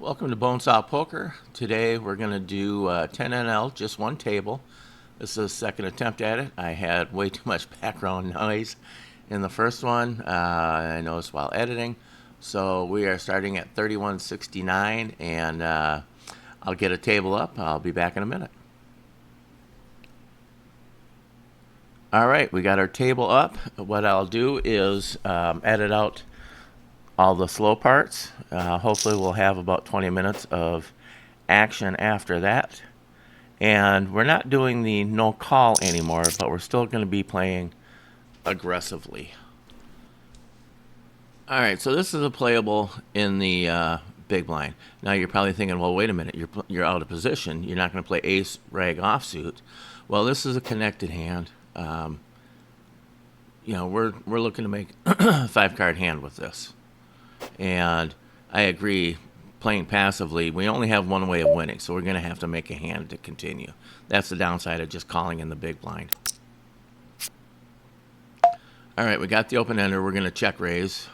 Welcome to Bonesaw Poker. Today we're going to do 10NL, just one table. This is the second attempt at it. I had way too much background noise in the first one, I noticed while editing. So we are starting at 3169, and I'll get a table up. I'll be back in a minute. All right, we got our table up. What I'll do is edit out all the slow parts. Hopefully we'll have about 20 minutes of action after that. And we're not doing the no call anymore, but we're still going to be playing aggressively. All right, so this is a playable in the big blind. Now you're probably thinking, well, wait a minute, you're out of position. You're not going to play ace, rag, offsuit. Well, this is a connected hand. We're looking to make a 5-card hand with this. And I agree, playing passively, we only have one way of winning, so we're going to have to make a hand to continue. That's the downside of just calling in the big blind. All right, we got the open ender. We're going to check raise.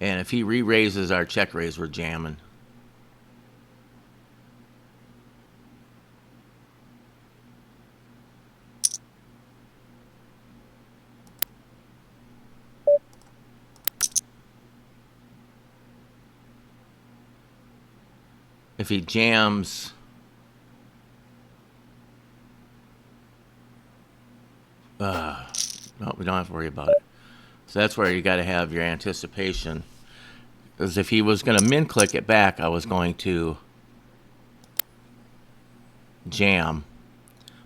And if he re-raises our check raise, we're jamming. If he jams, no, we don't have to worry about it. So that's where you got to have your anticipation. Because if he was going to min click it back, I was going to jam.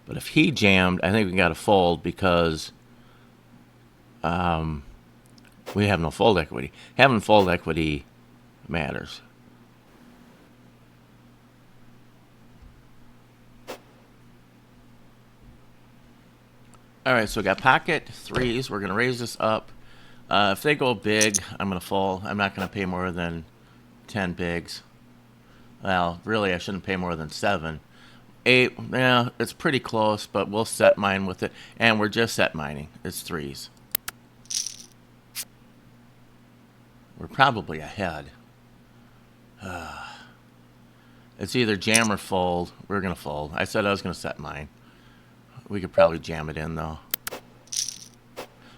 But if he jammed, I think we got to fold because we have no fold equity. Having fold equity matters. All right, so we got pocket threes. We're going to raise this up. If they go big, I'm going to fold. I'm not going to pay more than 10 bigs. Well, really, I shouldn't pay more than 7. 8, yeah, it's pretty close, but we'll set mine with it. And we're just set mining. It's threes. We're probably ahead. It's either jam or fold. We're going to fold. I said I was going to set mine. We could probably jam it in, though.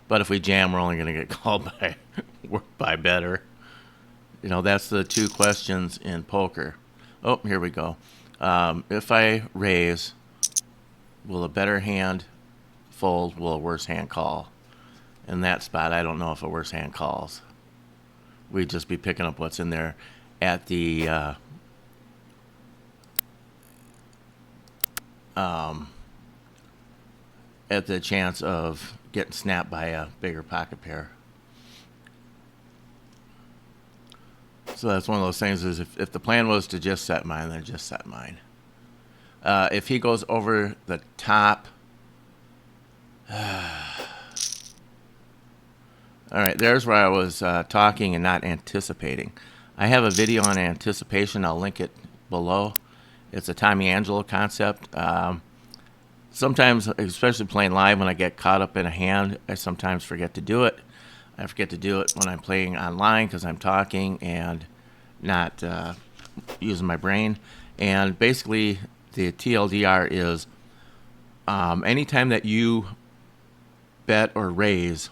But if we jam, we're only going to get called by better. You know, that's the two questions in poker. Oh, here we go. If I raise, will a better hand fold? Will a worse hand call? In that spot, I don't know if a worse hand calls. We'd just be picking up what's in there at the chance of getting snapped by a bigger pocket pair. So that's one of those things is if the plan was to just set mine, then just set mine. If he goes over the top. All right, there's where I was talking and not anticipating. I have a video on anticipation. I'll link it below. It's a Tommy Angelo concept. Sometimes, especially playing live, when I get caught up in a hand, I sometimes forget to do it. I forget to do it when I'm playing online because I'm talking and not using my brain. And basically, the TLDR is anytime that you bet or raise,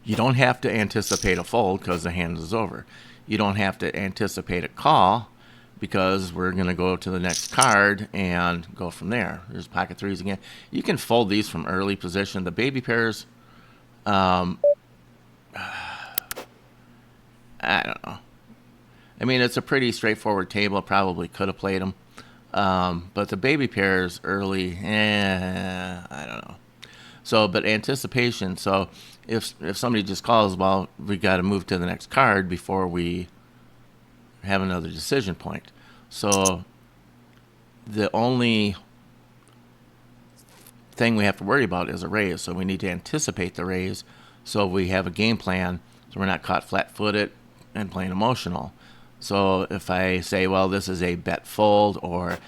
you don't have to anticipate a fold because the hand is over. You don't have to anticipate a call because we're going to go to the next card and go from there. There's pocket threes again. You can fold these from early position. The baby pairs, I don't know. I mean, it's a pretty straightforward table. Probably could have played them. But the baby pairs early, I don't know. So, but anticipation. So if somebody just calls, well, we got to move to the next card before we have another decision point. So the only thing we have to worry about is a raise. So we need to anticipate the raise so we have a game plan so we're not caught flat-footed and playing emotional. So if I say, well, this is a bet fold, or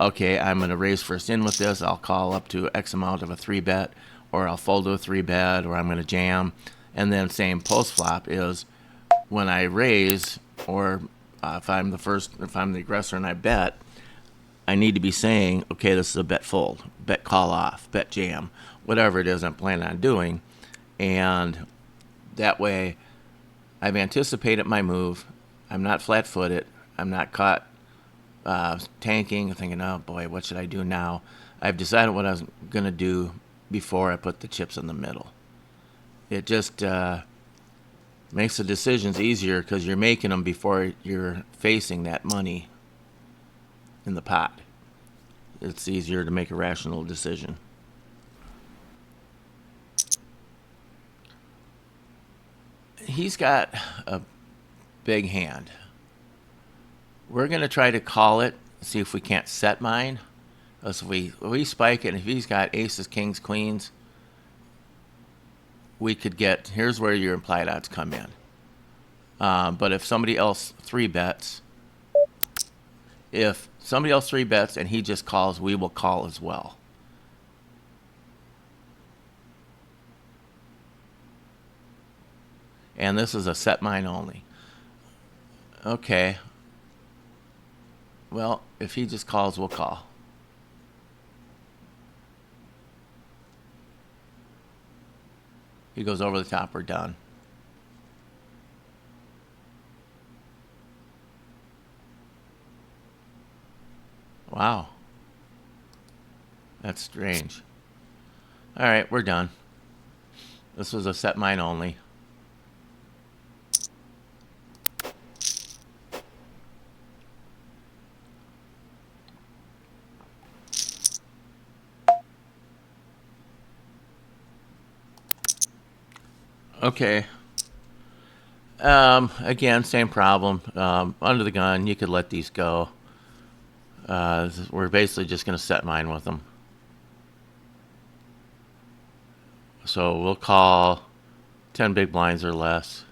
okay, I'm going to raise first in with this, I'll call up to X amount of a 3-bet, or I'll fold to a 3-bet, or I'm going to jam. And then same post flop is when I raise, or if I'm the aggressor and I bet, I need to be saying, okay, this is a bet fold, bet call off, bet jam, whatever it is I'm planning on doing. And that way I've anticipated my move. I'm not flat-footed. I'm not caught tanking and thinking, oh boy, what should I do now? I've decided what I was going to do before I put the chips in the middle. It just makes the decisions easier because you're making them before you're facing that money in the pot. It's easier to make a rational decision. He's got a big hand. We're going to try to call it, see if we can't set mine. Because if we spike it, and if he's got aces, kings, queens, we could get, here's where your implied odds come in. But if somebody else three bets, and he just calls, we will call as well. And this is a set mine only. Okay. Well, if he just calls, we'll call. He goes over the top, we're done. Wow. That's strange. All right, we're done. This was a set mine only. Okay. Again, same problem. Under the gun, you could let these go. We're basically just going to set mine with them. So we'll call 10 big blinds or less.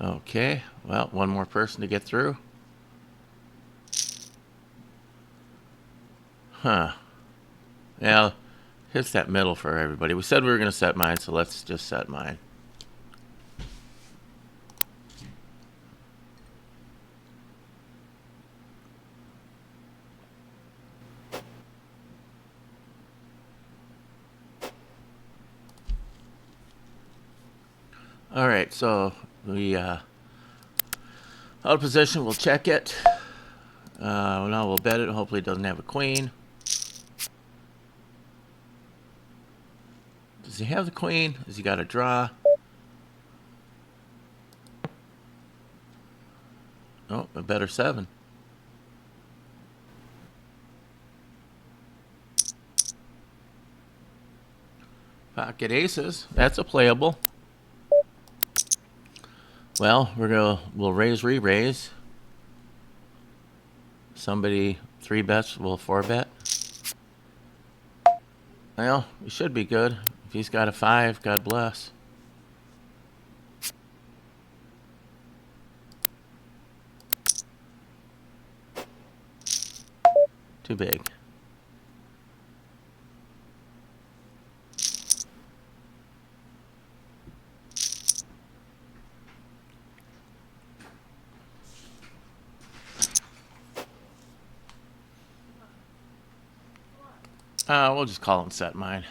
Okay, well, one more person to get through. Huh. Yeah, hits that middle for everybody. We said we were going to set mine, so let's just set mine. All right, so we out of position. We'll check it. Now we'll bet it. Hopefully, it doesn't have a queen. Does he have the queen? Has he got a draw? Oh, a better 7. Pocket aces. That's a playable. Well, we'll raise, re-raise. Somebody 3 bets, we'll 4 bet. Well, we should be good. If he's got a 5, God bless. Too big. We'll just call him set mine.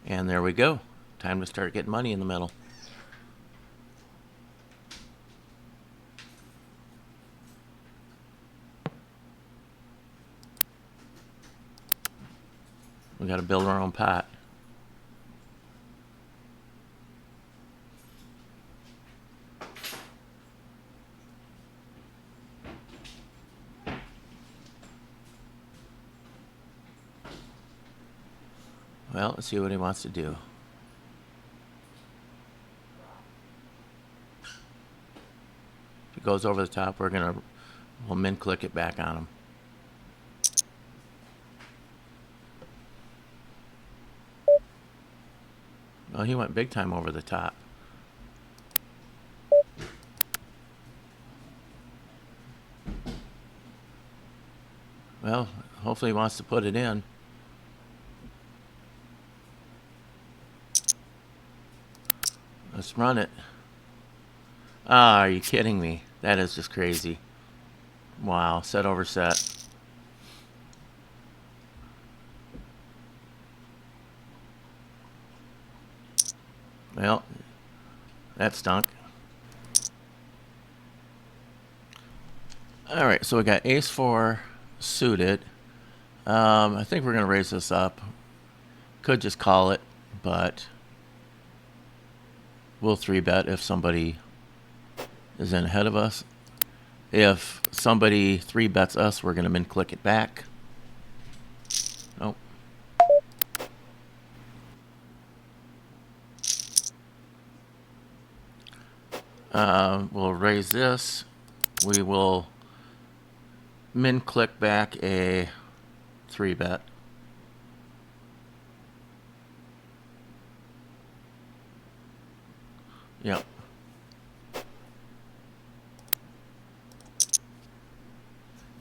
And there we go. Time to start getting money in the middle. We got to build our own pot. Well, let's see what he wants to do. If he goes over the top, we'll min click it back on him. Well, he went big time over the top. Well, hopefully he wants to put it in. Let's run it. Ah, are you kidding me? That is just crazy. Wow, set over set. Well, that stunk. All right, so we got ace four suited. I think we're going to raise this up. Could just call it, but we'll three bet if somebody is in ahead of us. If somebody three bets us, we're going to min click it back. Nope. We'll raise this. We will min click back a three bet. Yep. If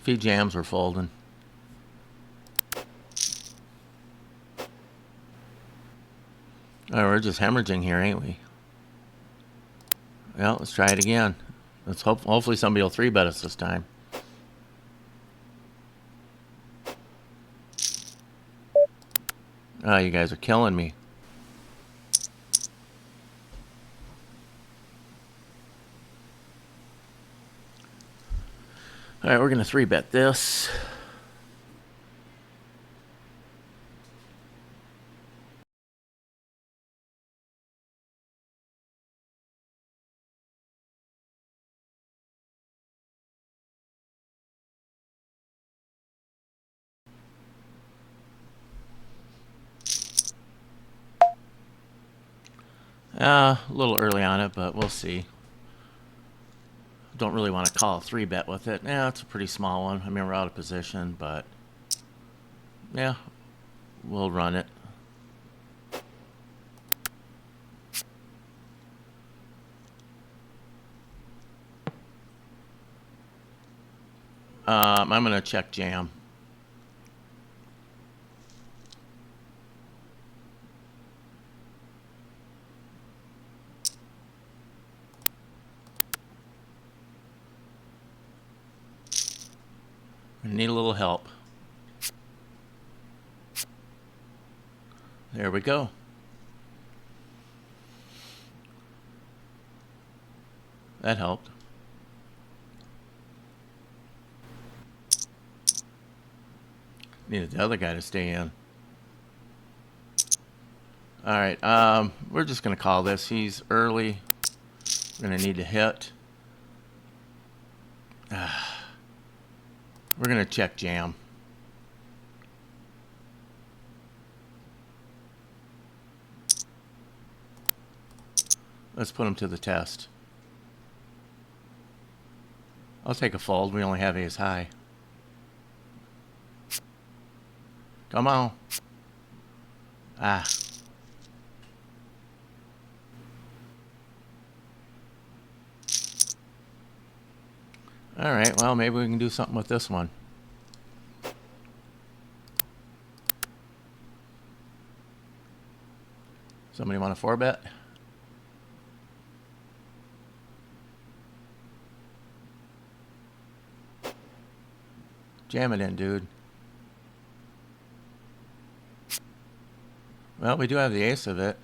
he jams, we're folding. Oh, we're just hemorrhaging here, ain't we? Well, let's try it again. Let's hopefully somebody will three bet us this time. Oh, you guys are killing me. All right, we're going to three bet this. A little early on it, but we'll see. Don't really want to call a three bet with it. Yeah, it's a pretty small one. I mean, we're out of position, but yeah, we'll run it. I'm going to check jam. I need a little help. There we go. That helped. Needed the other guy to stay in. All right, we're just going to call this. He's early. We're going to need to hit. We're going to check jam. Let's put him to the test. I'll take a fold. We only have ace high. Come on. Ah. All right, well, maybe we can do something with this one. Somebody want a four bet? Jam it in, dude. Well, we do have the ace of it.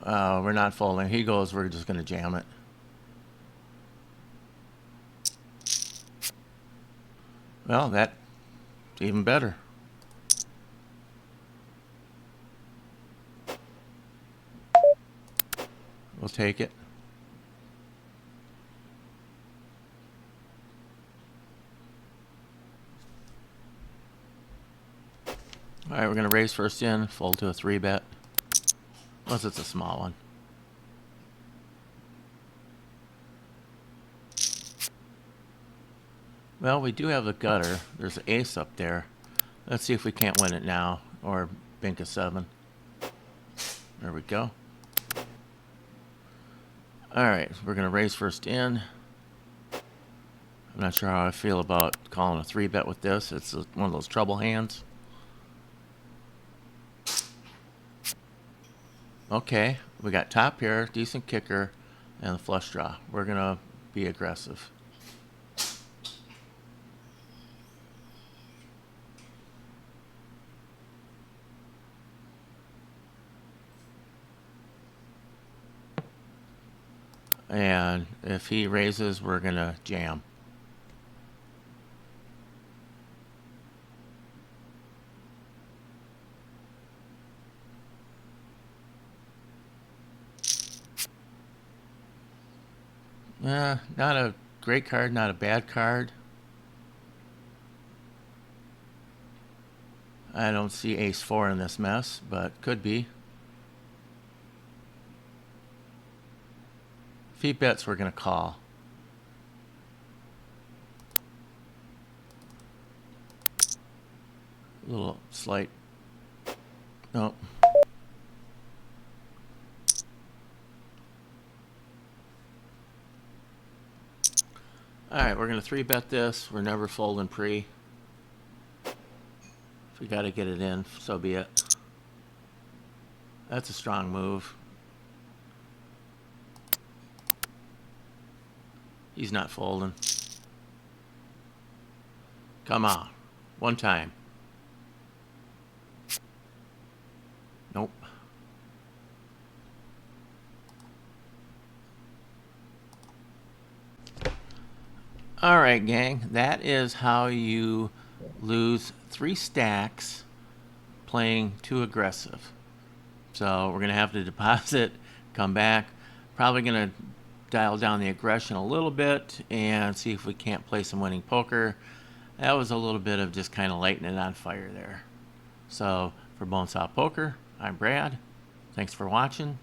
We're not folding. He goes, we're just going to jam it. Well, that's even better. We'll take it. All right, we're going to raise first in, fold to a three bet. Unless it's a small one. Well, we do have the gutter. There's an ace up there. Let's see if we can't win it now or bink a seven. There we go. All right, we're going to raise first in. I'm not sure how I feel about calling a 3-bet with this. It's one of those trouble hands. Okay, we got top pair, decent kicker, and the flush draw. We're going to be aggressive. And if he raises, we're going to jam. Not a great card, not a bad card. I don't see ace-4 in this mess, but could be. If he bets, we're going to call. A little slight. Nope. Alright, we're going to 3-bet this. We're never folding pre. If we got to get it in, so be it. That's a strong move. He's not folding. Come on. One time. Nope. Alright, gang. That is how you lose 3 stacks playing too aggressive. So we're going to have to deposit, come back. Probably going to dial down the aggression a little bit and see if we can't play some winning poker. That was a little bit of just kind of lighting it on fire there. So for Bonesaw Poker, I'm Brad. Thanks for watching.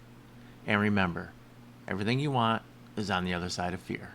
And remember, everything you want is on the other side of fear.